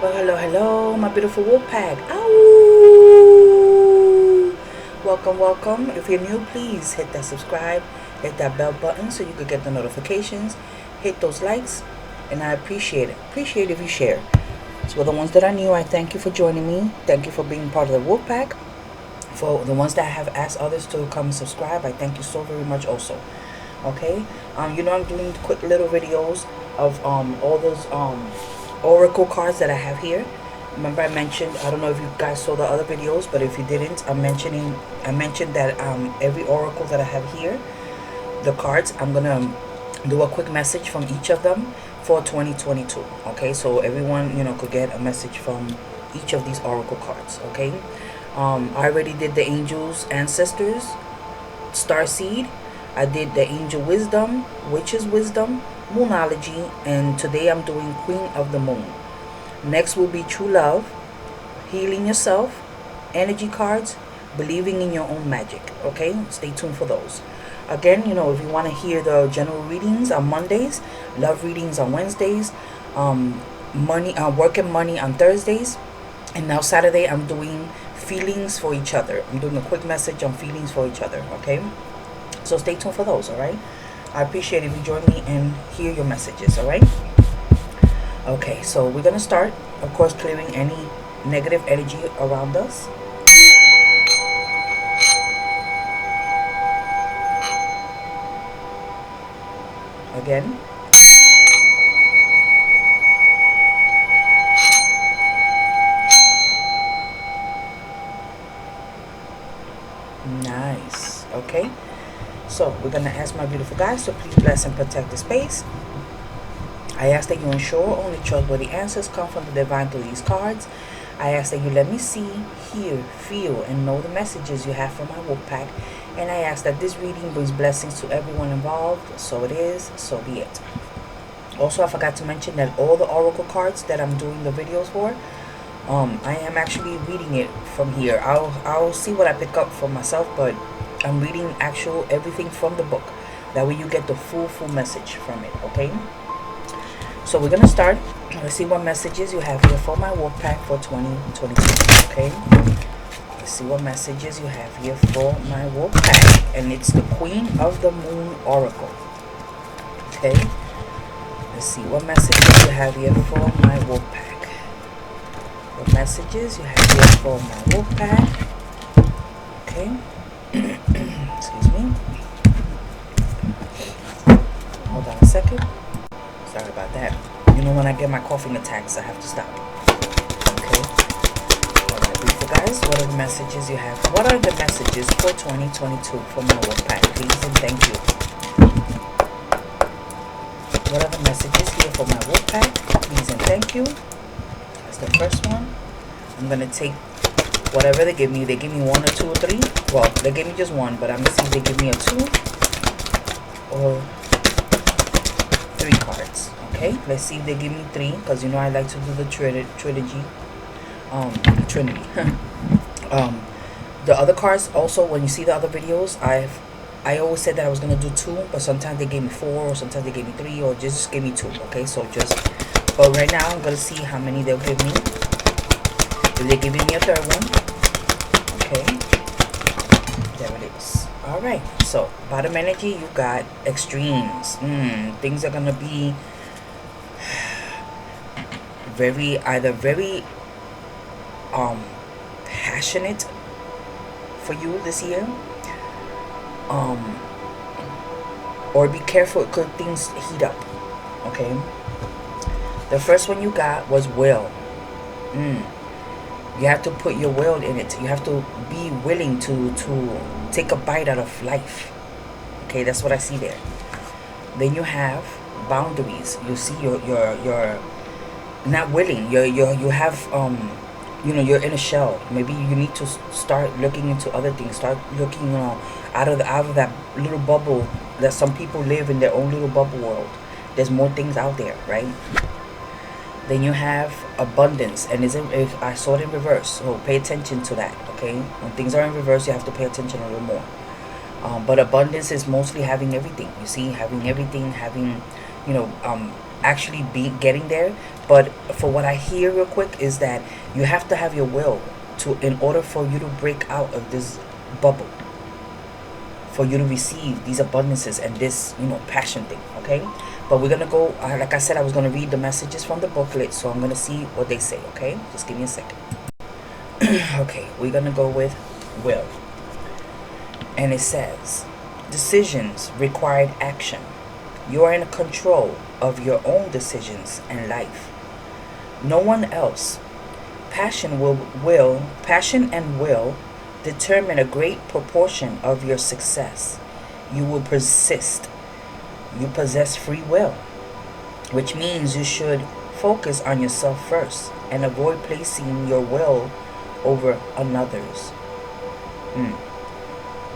Well, hello, hello, my beautiful wolf pack. Ow! Welcome, welcome. If you're new, please hit that subscribe, hit that bell button so you could get the notifications. Hit those likes, and I appreciate it. Appreciate if you share. So, the ones that are new, I thank you for joining me. Thank you for being part of the wolf pack. For the ones that have asked others to come subscribe, I thank you so very much also. Okay, I'm doing quick little videos of all those oracle cards that I have here. Remember I mentioned, I don't know if you guys saw the other videos, but if you didn't, I mentioned that every oracle that I have here, the cards, I'm gonna do a quick message from each of them for 2022. Okay, so everyone could get a message from each of these oracle cards. Okay, I already did the angels, ancestors, star seed. I did the angel wisdom, witch's wisdom, moonology, and today I'm doing queen of the moon. Next will be true love, healing yourself, energy cards, believing in your own magic. Okay, stay tuned for those. Again, if you want to hear the general readings on Mondays, love readings on Wednesdays, money, work and money on Thursdays, and now Saturday I'm doing feelings for each other. I'm doing a quick message on feelings for each other. Okay, so stay tuned for those. All right, I appreciate if you join me and hear your messages. All right. Okay, so we're gonna start, of course, clearing any negative energy around us. Again. Nice. Okay, so we're gonna ask my beautiful guys to please bless and protect the space. I ask that you ensure only trustworthy answers come from the divine through these cards. I ask that you let me see, hear, feel, and know the messages you have for my wolf pack. And I ask that this reading brings blessings to everyone involved. So it is, so be it. Also, I forgot to mention that all the oracle cards that I'm doing the videos for, I am actually reading it from here. I'll see what I pick up for myself, but I'm reading actual everything from the book. That way you get the full message from it, okay? So we're gonna start. Let's see what messages you have here for my wolf pack for 2022. Okay. Let's see what messages you have here for my wolf pack, and it's the Queen of the Moon Oracle. Okay. Let's see what messages you have here for my wolf pack. What messages you have here for my wolf pack? Okay. Excuse me. Hold on a second. Sorry about that. When I get my coughing attacks, I have to stop. Okay. Alright, beautiful guys, what are the messages you have? What are the messages for 2022 for my wolf pack? Please and thank you. What are the messages here for my wolf pack? Please and thank you. That's the first one. I'm gonna take whatever they give me. They give me 1 or 2 or 3. Well, they gave me just 1, but I'm gonna see if they give me a 2 or 3 cards. Okay, let's see if they give me 3, because I like to do the trilogy. Trinity. The other cards also, when you see the other videos, I always said that I was gonna do 2, but sometimes they gave me 4, or sometimes they gave me 3, or just give me 2. Okay, so but right now I'm gonna see how many they'll give me. If they're giving me a 3rd one, okay, there it is. All right, so bottom energy, you got extremes. Things are gonna be very passionate for you this year, or be careful, could things heat up. Okay, the first one you got was will. You have to put your will in it. You have to be willing to take a bite out of life. Okay, that's what I see there. Then you have boundaries. You see you're not willing. You have you're in a shell. Maybe you need to start looking into other things. Start looking out of that little bubble that some people live in, their own little bubble world. There's more things out there, right? Then you have abundance, and I saw it in reverse, so pay attention to that. Okay, when things are in reverse, you have to pay attention a little more. But abundance is mostly having everything. You see, having everything, having, actually getting there. But for what I hear real quick is that you have to have your will to in order for you to break out of this bubble, for you to receive these abundances and this, passion thing. Okay, but we're gonna go. Like I said, I was gonna read the messages from the booklet, so I'm gonna see what they say. Okay, just give me a second. Okay, we're gonna go with will, and it says, decisions required action. You are in control of your own decisions and life. No one else. Passion and will determine a great proportion of your success. You will persist. You possess free will, which means you should focus on yourself first and avoid placing your will over another's.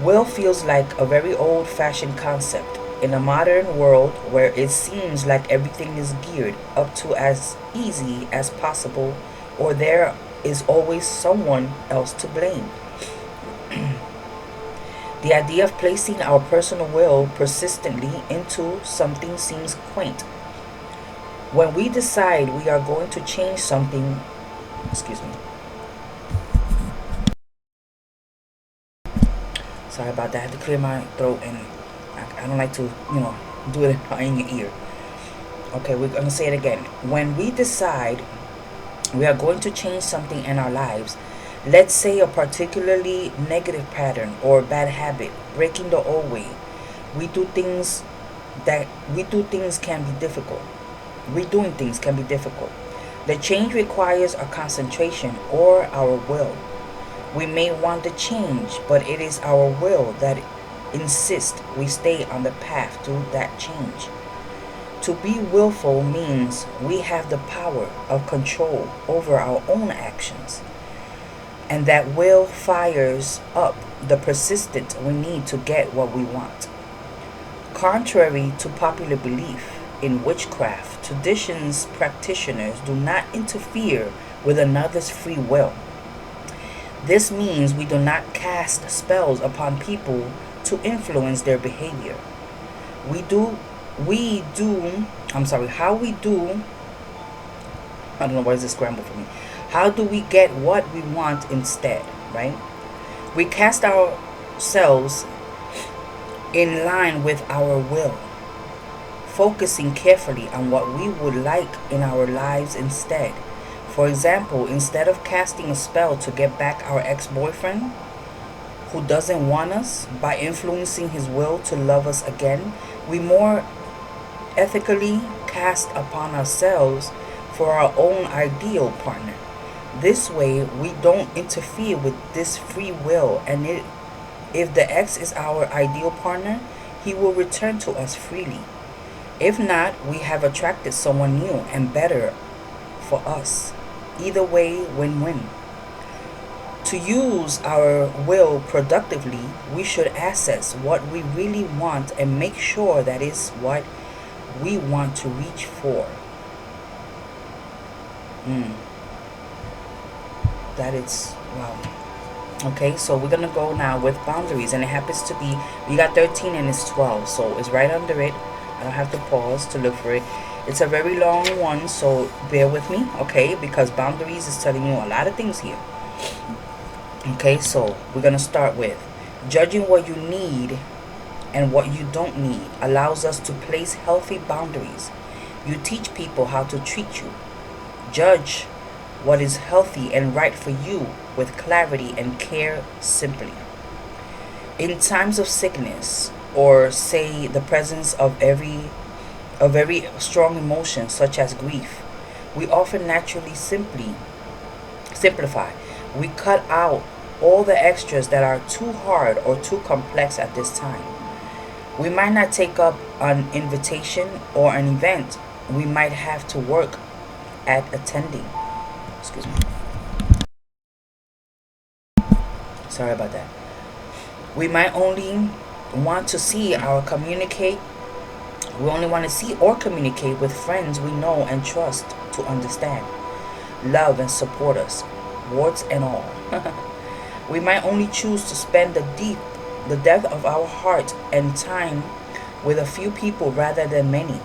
Will feels like a very old fashioned concept in a modern world where it seems like everything is geared up to as easy as possible, or there is always someone else to blame. The idea of placing our personal will persistently into something seems quaint. When we decide we are going to change something, excuse me, sorry about that, I had to clear my throat, and I don't like to, do it in your ear. Okay, we're going to say it again. When we decide we are going to change something in our lives, let's say a particularly negative pattern or bad habit, breaking the old way, we do things we do things can be difficult. Redoing things can be difficult. The change requires a concentration or our will. We may want to change, but it is our will that insists we stay on the path to that change. To be willful means we have the power of control over our own actions, and that will fires up the persistence we need to get what we want. Contrary to popular belief in witchcraft, traditions practitioners do not interfere with another's free will. This means we do not cast spells upon people to influence their behavior. How we do, I don't know why is this scrambled for me. How do we get what we want instead, right? We cast ourselves in line with our will, focusing carefully on what we would like in our lives instead. For example, instead of casting a spell to get back our ex-boyfriend who doesn't want us by influencing his will to love us again, we more ethically cast upon ourselves for our own ideal partner. This way, we don't interfere with this free will, and if the ex is our ideal partner, he will return to us freely. If not, we have attracted someone new and better for us. Either way, win-win. To use our will productively, we should assess what we really want and make sure that is what we want to reach for. That is, wow. Okay, so we're gonna go now with boundaries, and it happens to be, we got 13 and it's 12, so it's right under it. I don't have to pause to look for it. It's a very long one, so bear with me, okay, because boundaries is telling you a lot of things here. Okay, so we're gonna start with judging what you need and what you don't need allows us to place healthy boundaries. You teach people how to treat you. Judge what is healthy and right for you with clarity and care simply. In times of sickness, or say the presence of a very strong emotion such as grief, we often naturally simplify. We cut out all the extras that are too hard or too complex at this time. We might not take up an invitation or an event we might have to work at attending. Excuse me. Sorry about that. We might only want to see or communicate with friends we know and trust to understand, love and support us, warts and all. We might only choose to spend the depth of our heart and time with a few people rather than many.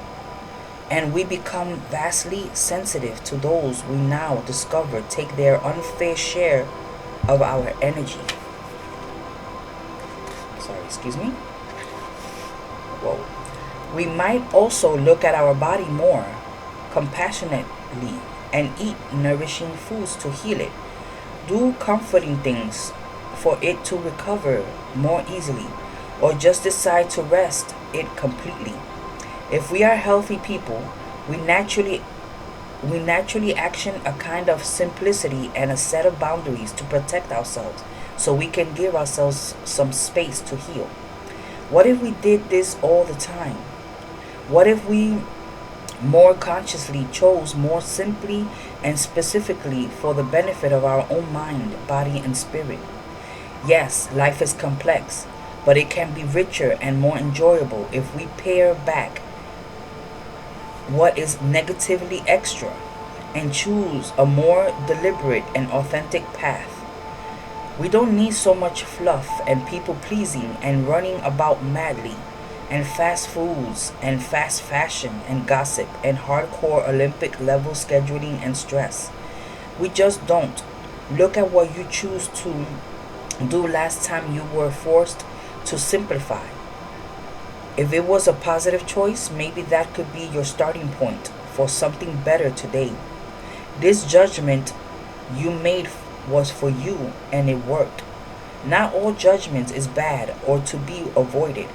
and we become vastly sensitive to those we now discover take their unfair share of our energy. Sorry, excuse me. Whoa. We might also look at our body more compassionately and eat nourishing foods to heal it. Do comforting things for it to recover more easily, or just decide to rest it completely. If we are healthy people, we naturally action a kind of simplicity and a set of boundaries to protect ourselves so we can give ourselves some space to heal. What if we did this all the time? What if we more consciously chose more simply and specifically for the benefit of our own mind, body, and spirit? Yes, life is complex, but it can be richer and more enjoyable if we pare back what is negatively extra and choose a more deliberate and authentic path. We don't need so much fluff and people pleasing and running about madly, and fast foods and fast fashion and gossip and hardcore Olympic level scheduling and stress. We just don't. Look at what you choose to do last time you were forced to simplify. If it was a positive choice, maybe that could be your starting point for something better today. This judgment you made was for you and it worked. Not all judgment is bad or to be avoided.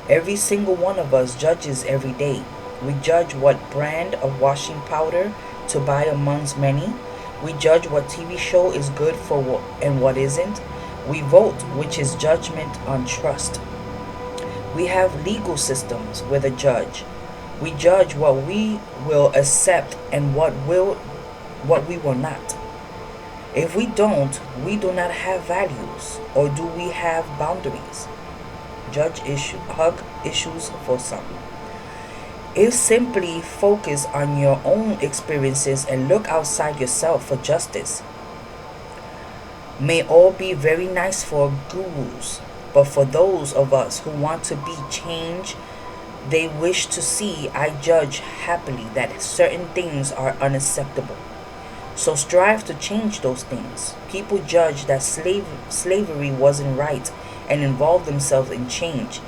Every single one of us judges every day. We judge what brand of washing powder to buy amongst many. We judge what TV show is good for and what isn't. We vote, which is judgment on trust. We have legal systems with a judge. We judge what we will accept and what we will not. If we don't, we do not have values, or do we have boundaries? Hug issues for some. If simply focus on your own experiences and look outside yourself for justice, may all be very nice for gurus, but for those of us who want to be change they wish to see, I judge happily that certain things are unacceptable. So strive to change those things. People judge that slavery wasn't right and involve themselves in change,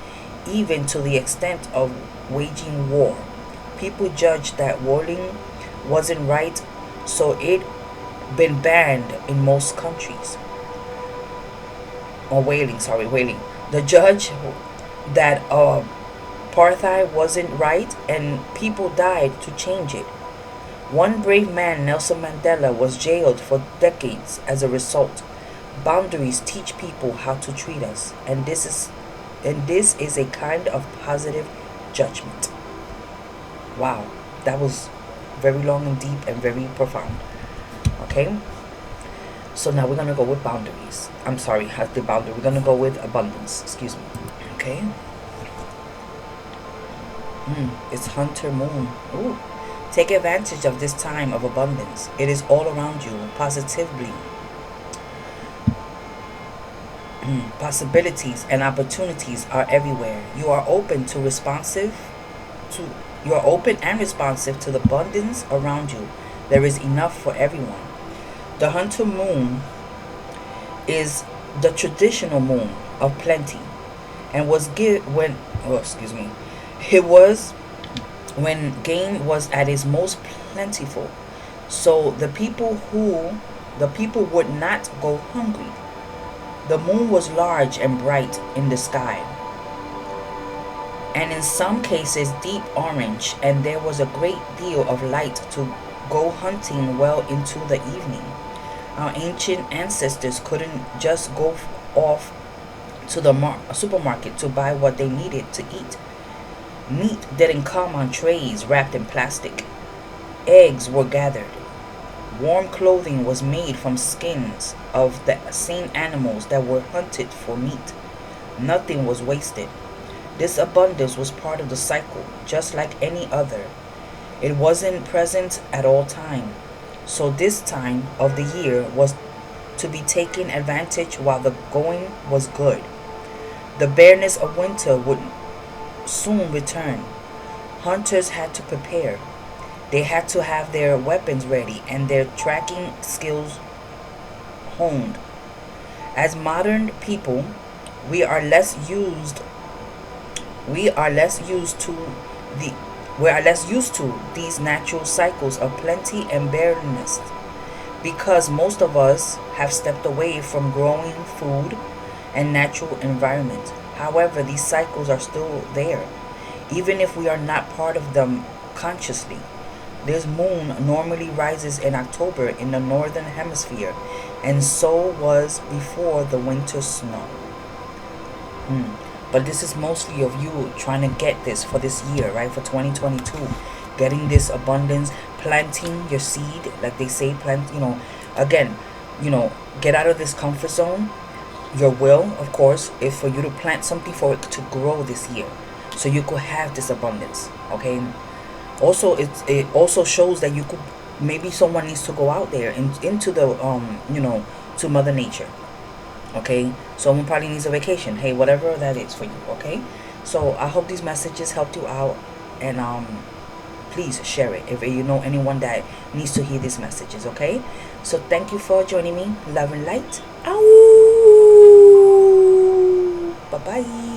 even to the extent of waging war. People judge that whaling wasn't right, so it been banned in most countries. Or whaling. The judge that apartheid wasn't right and people died to change it. One brave man, Nelson Mandela, was jailed for decades as a result. Boundaries teach people how to treat us, and this is a kind of positive judgment. Wow, that was very long and deep and very profound. Okay, so now we're gonna go with boundaries. I'm sorry, the boundary. We're gonna go with abundance. Excuse me. Okay. It's Hunter Moon. Ooh. Take advantage of this time of abundance. It is all around you, positively. Possibilities and opportunities are everywhere. You are open and responsive to the abundance around you. There is enough for everyone. The Hunter Moon is the traditional moon of plenty, and it was when game was at its most plentiful, so the people would not go hungry. The moon was large and bright in the sky, and in some cases deep orange, and there was a great deal of light to go hunting well into the evening. Our ancient ancestors couldn't just go off to the supermarket to buy what they needed to eat. Meat didn't come on trays wrapped in plastic. Eggs were gathered. Warm clothing was made from skins of the same animals that were hunted for meat. Nothing was wasted. This abundance was part of the cycle, just like any other. It wasn't present at all time. So this time of the year was to be taken advantage while the going was good. The bareness of winter would soon return. Hunters had to prepare. They had to have their weapons ready and their tracking skills honed. As modern people, we are less used we are less used to the we are less used to these natural cycles of plenty and barrenness because most of us have stepped away from growing food and natural environment. However, these cycles are still there, even if we are not part of them consciously. This moon normally rises in October in the northern hemisphere, and so was before the winter snow. But this is mostly of you trying to get this for this year, right? For 2022, getting this abundance, planting your seed, like they say, plant. Again, get out of this comfort zone. Your will, of course, is for you to plant something for it to grow this year, so you could have this abundance. Okay. Also, it also shows that you could, maybe someone needs to go out there into the to Mother Nature. Okay, someone probably needs a vacation. Hey, whatever that is for you. Okay, so I hope these messages helped you out, and please share it if you know anyone that needs to hear these messages. Okay, so thank you for joining me. Love and light. Ow. Bye bye.